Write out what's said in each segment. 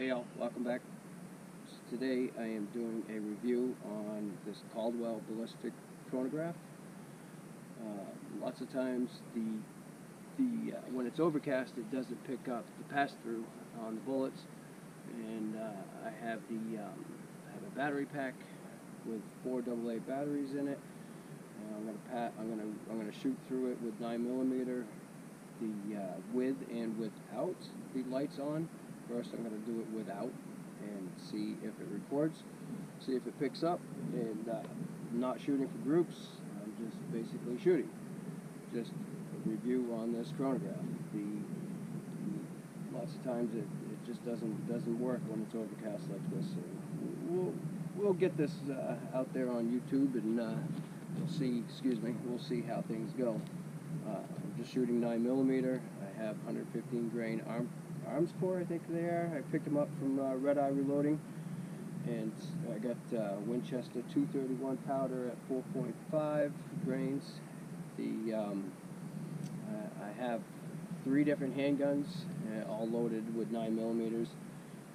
Hey all, welcome back. Today I am doing a review on this Caldwell ballistic chronograph. Lots of times when it's overcast it doesn't pick up the pass-through on the bullets, and I have a battery pack with 4 AA batteries in it. I'm gonna shoot through it with 9mm, the with and without the lights on. First I'm going to do it without and see if it records, see if it picks up, and I'm not shooting for groups, I'm just basically shooting. Just a review on this chronograph. Lots of times it just doesn't work when it's overcast like this. So we'll get this out there on YouTube, and we'll see how things go. I'm just shooting 9mm. I have 115 grain arms core, I think they are. I picked them up from Red Eye Reloading, and I got Winchester 231 powder at 4.5 grains. I have 3 different handguns, all loaded with 9mm.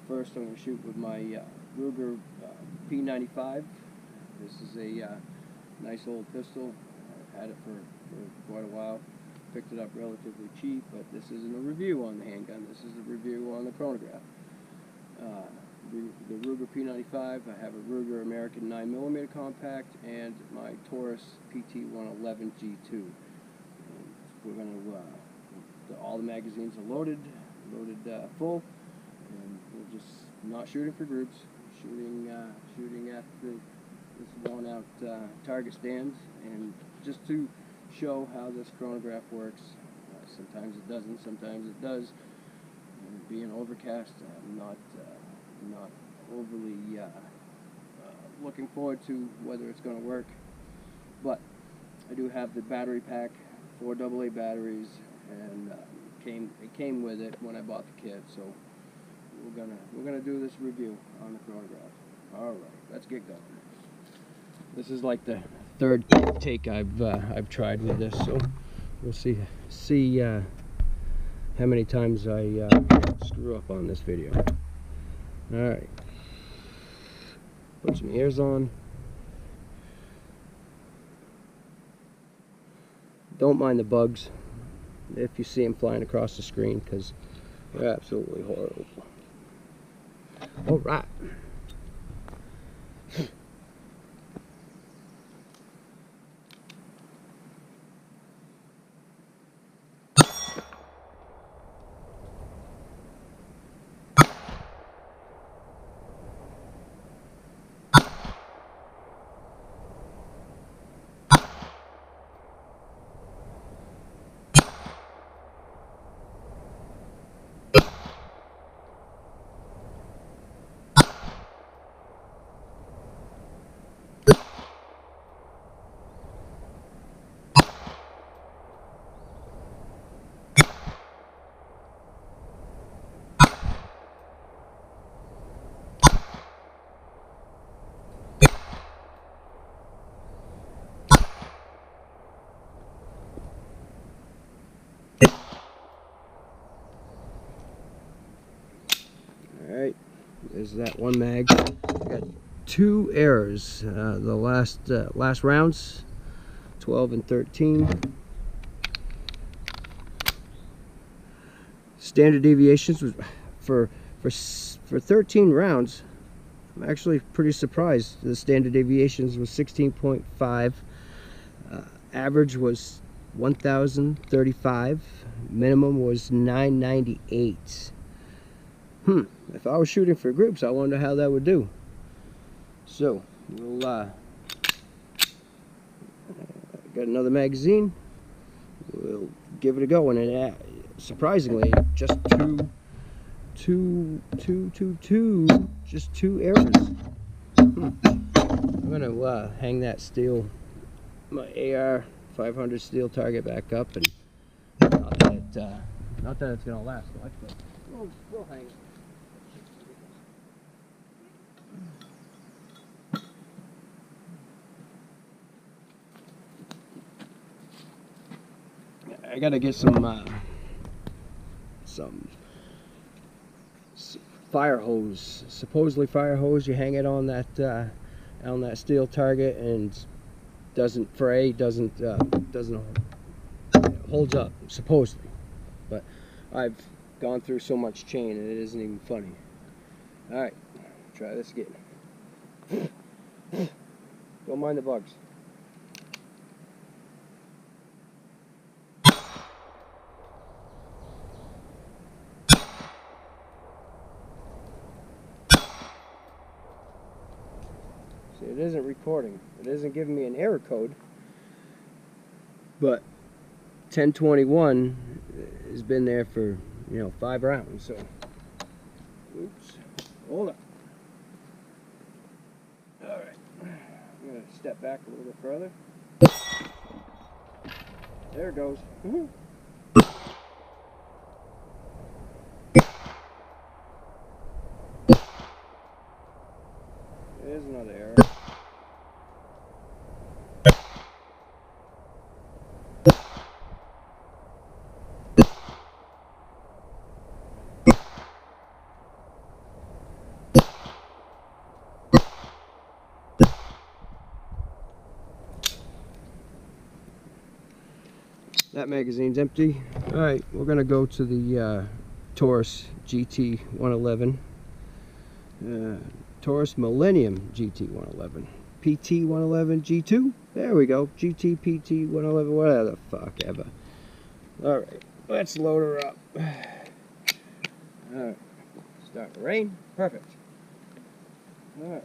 First, I'm going to shoot with my Ruger P95. This is a nice old pistol. I've had it for quite a while. Picked it up relatively cheap, but this isn't a review on the handgun. This is a review on the chronograph. The Ruger P95. I have a Ruger American 9mm compact and my Taurus PT111 G2. And we're going to all the magazines are loaded full, and we're just not shooting for groups. Shooting at this worn-out target stands, and just to show how this chronograph works. Sometimes it doesn't, sometimes it does. And being overcast, I'm not overly looking forward to whether it's going to work. But I do have the battery pack, 4 AA batteries, and it came with it when I bought the kit. So we're gonna do this review on the chronograph. All right, let's get going. This is like the 3rd take I've tried with this, so we'll see how many times I screw up on this video. All right, put some ears on. Don't mind the bugs if you see them flying across the screen, because they're absolutely horrible. All right. Alright, there's that one mag. I got 2 errors. The last rounds, 12 and 13. Standard deviations was for 13 rounds. I'm actually pretty surprised. The standard deviations was 16.5. Average was 1,035. Minimum was 998. If I was shooting for groups, I wonder how that would do. So we'll got another magazine. We'll give it a go, and it surprisingly just just 2 errors. I'm gonna hang that my AR 500 steel target back up, and not that it's gonna last much, but we'll hang it. I gotta get some fire hose, supposedly fire hose. You hang it on that steel target and doesn't fray, doesn't holds up, supposedly. But I've gone through so much chain and it isn't even funny. All right, try this again. Don't mind the bugs. See, it isn't recording. It isn't giving me an error code. But 1021 has been there for, 5 rounds. So, oops, hold on. All right, I'm gonna step back a little bit further. There it goes. There's another error. That magazine's empty. Alright, we're going to go to the Taurus GT 111. Taurus Millennium GT 111. PT 111 G2. There we go. GT PT 111, whatever the fuck ever. Alright, let's load her up. Alright, start to rain. Perfect. Alright.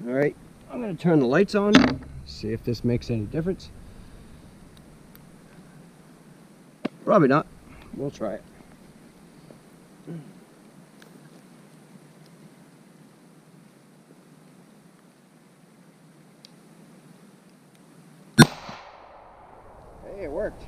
Alright, I'm going to turn the lights on, see if this makes any difference. Probably not. We'll try it. Hey, it worked.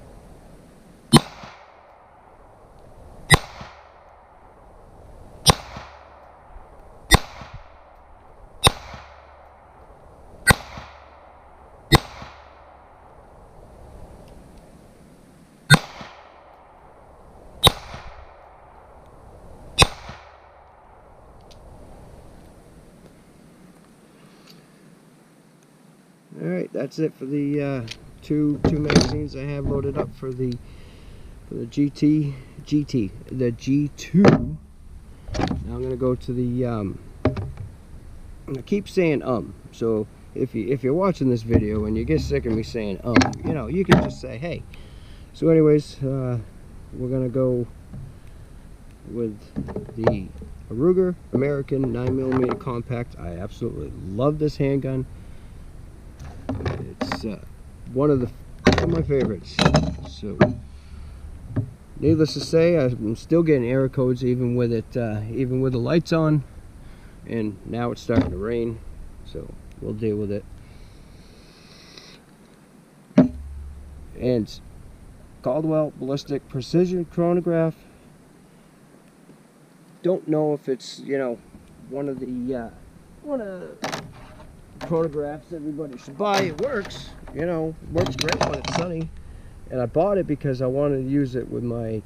Alright, that's it for the two magazines I have loaded up for the G2. Now I'm gonna go to the I keep saying so if you're watching this video and you get sick of me saying you can just say hey. So anyways, we're gonna go with the Ruger American 9mm compact. I absolutely love this handgun. It's one of my favorites. So, needless to say, I'm still getting error codes even with it, even with the lights on. And now it's starting to rain, so we'll deal with it. And Caldwell ballistic precision chronograph. Don't know if it's one of the chronographs everybody should buy. It works, works great when it's sunny, and I bought it because I wanted to use it with my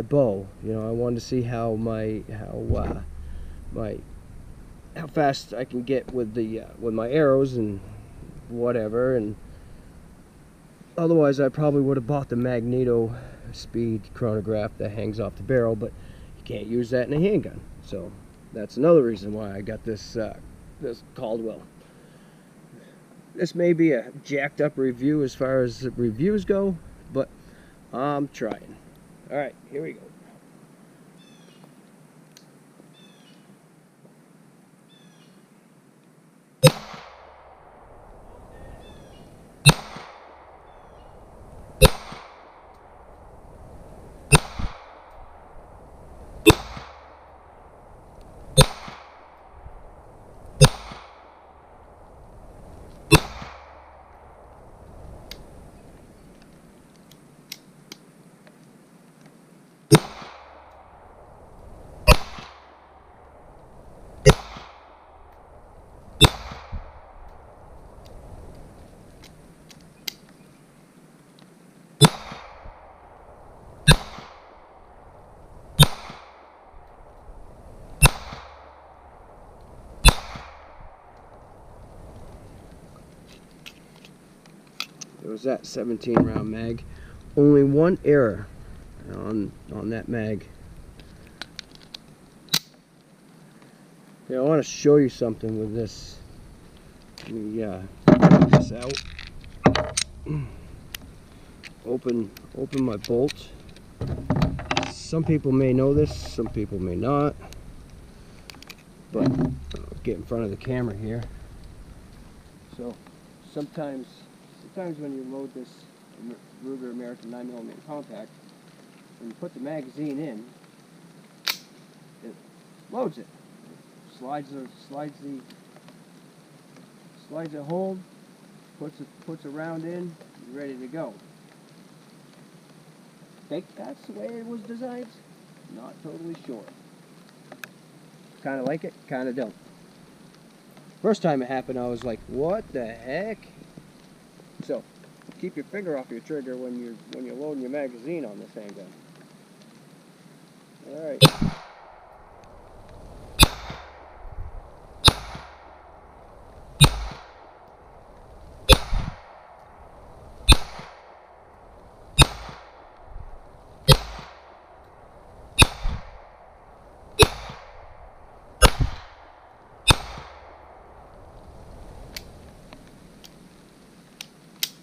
bow. I wanted to see how fast I can get with my arrows and whatever. And otherwise I probably would have bought the magneto speed chronograph that hangs off the barrel, but you can't use that in a handgun. So that's another reason why I got this Caldwell. This may be a jacked up review as far as reviews go, but I'm trying. Alright, here we go. was that 17 round mag. Only one error on that mag. Yeah, I want to show you something with this. Let me get this out. Open my bolt. Some people may know this, some people may not. But I'll get in front of the camera here. So sometimes when you load this Ruger American 9mm compact, when you put the magazine in, it loads it. Slides it home, puts a round in, ready to go. Think that's the way it was designed? Not totally sure. Kind of like it, kind of don't. First time it happened, I was like, what the heck? So keep your finger off your trigger when you're loading your magazine on this handgun. All right.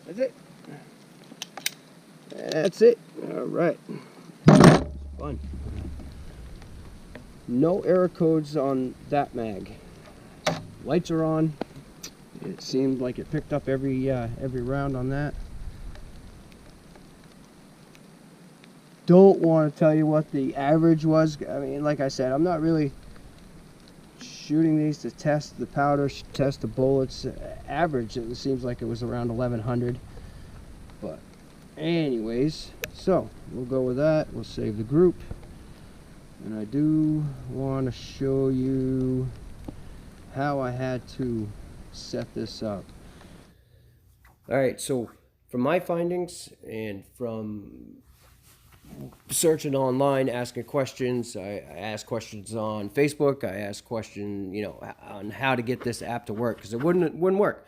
That's it. That's it. All right. Fun. No error codes on that mag. Lights are on. It seemed like it picked up every round on that. Don't want to tell you what the average was. I mean, like I said, I'm not really shooting these to test the powder, test the bullets. Average, it seems like it was around 1100. But anyways, so we'll go with that. We'll save the group. And I do want to show you how I had to set this up. Alright, so from my findings and from searching online, asking questions, I asked questions on Facebook, I asked questions, on how to get this app to work, because it wouldn't work.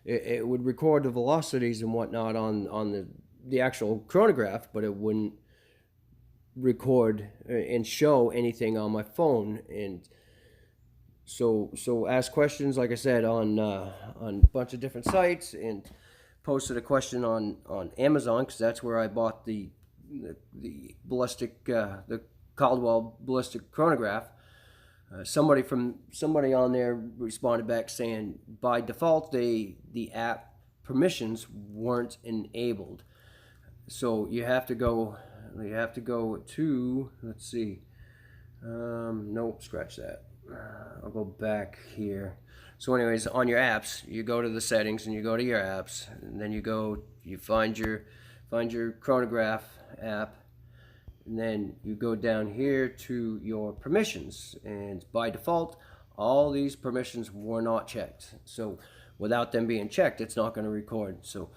It would record the velocities and whatnot on the actual chronograph, but it wouldn't record and show anything on my phone. And so ask questions, like I said, on a bunch of different sites, and posted a question on Amazon, because that's where I bought the ballistic, the Caldwell ballistic chronograph. Somebody on there responded back saying by default the app permissions weren't enabled. So you have to go to, let's see, nope, scratch that. I'll go back here. So anyways, on your apps, you go to the settings and you go to your apps, and then you find your chronograph app, and then you go down here to your permissions, and by default all these permissions were not checked. So without them being checked, it's not going to record. So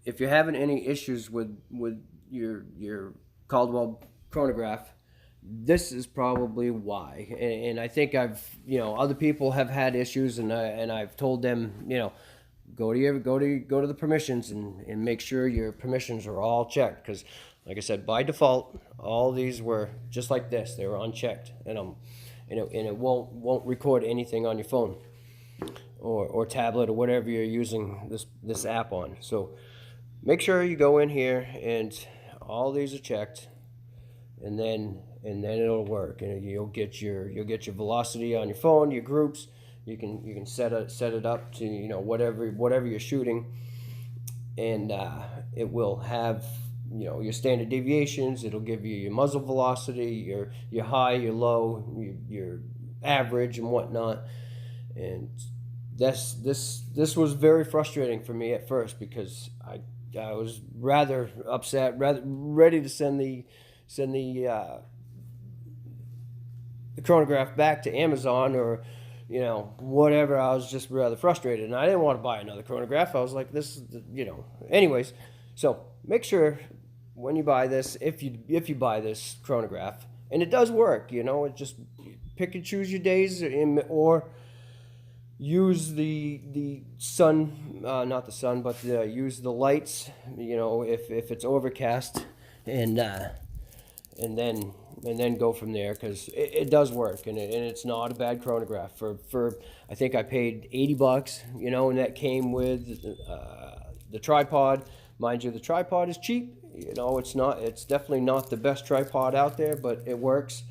if you're having any issues with your Caldwell chronograph, this is probably why. And I think other people have had issues, and I've told them, go to the permissions and make sure your permissions are all checked, because like I said, by default all these were just like this, they were unchecked, and it won't record anything on your phone or tablet or whatever you're using this app on. So make sure you go in here and all these are checked, and then it'll work, and you'll get your velocity on your phone, your groups. You can set it up to whatever you're shooting, and it will have your standard deviations. It'll give you your muzzle velocity, your high, your low, your average, and whatnot. And this was very frustrating for me at first, because I was rather upset, rather ready to send the chronograph back to Amazon or whatever. I was just rather frustrated, and I didn't want to buy another chronograph. I was like, this is anyways. So make sure when you buy this, if you buy this chronograph, and it does work, it just pick and choose your days, or use the sun, not the sun, but use the lights. You know, if it's overcast, and and then and then go from there, because it does work, and it's not a bad chronograph. For I think I paid $80, you know, and that came with the tripod. Mind you, the tripod is cheap. You know, it's definitely not the best tripod out there, but it works.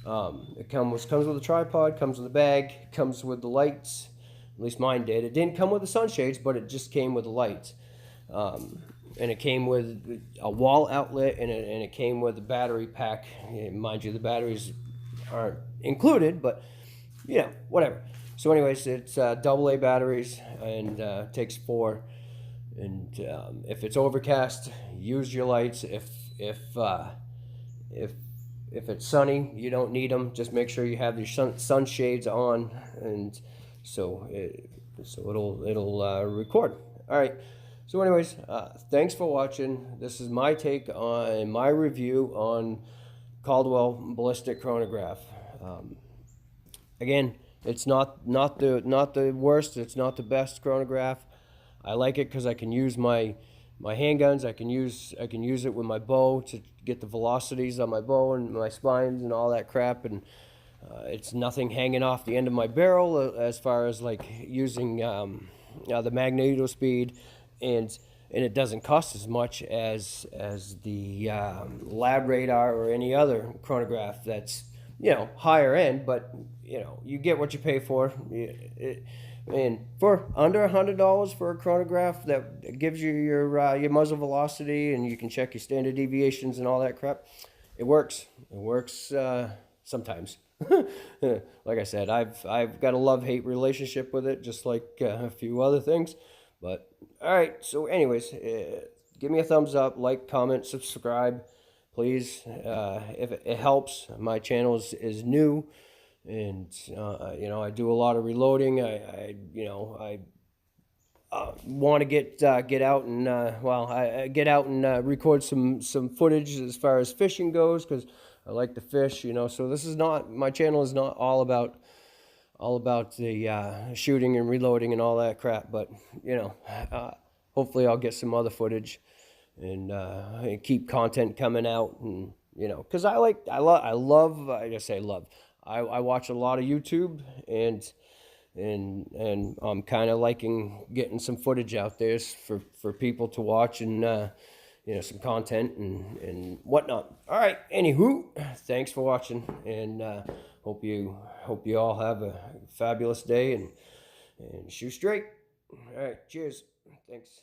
It comes with a tripod, comes with a bag, comes with the lights. At least mine did. It didn't come with the sunshades, but it just came with the lights. And it came with a wall outlet, and it came with a battery pack. Mind you, the batteries aren't included, but you know, whatever. So anyways, it's AA batteries, and takes 4. And if it's overcast, use your lights. If it's sunny, you don't need them. Just make sure you have your sunshades on, and so it'll record. All right. So anyways, thanks for watching. This is my take on my review on Caldwell ballistic chronograph. Again, it's not the worst. It's not the best chronograph. I like it because I can use my handguns. I can use it with my bow to get the velocities on my bow and my spines and all that crap. And it's nothing hanging off the end of my barrel as far as like using the magneto speed, and it doesn't cost as much as the lab radar or any other chronograph that's, you know, higher end, but you know, you get what you pay for. And for under $100 for a chronograph that gives you your muzzle velocity, and you can check your standard deviations and all that crap, it works. It works sometimes. Like I said, I've got a love-hate relationship with it, just like a few other things. But all right. So, anyways, give me a thumbs up, like, comment, subscribe, please. If it helps, my channel is new. And you know, I do a lot of reloading. I want to get out and I get out and record some footage as far as fishing goes, because I like to fish. You know, so this is not, my channel is not all about the shooting and reloading and all that crap. But you know, hopefully I'll get some other footage and keep content coming out. And you know, because I love I just say love. I watch a lot of YouTube, and I'm kind of liking getting some footage out there for people to watch, and you know, some content and whatnot. All right. Anywho, thanks for watching, and hope you all have a fabulous day, and shoot straight. All right. Cheers. Thanks.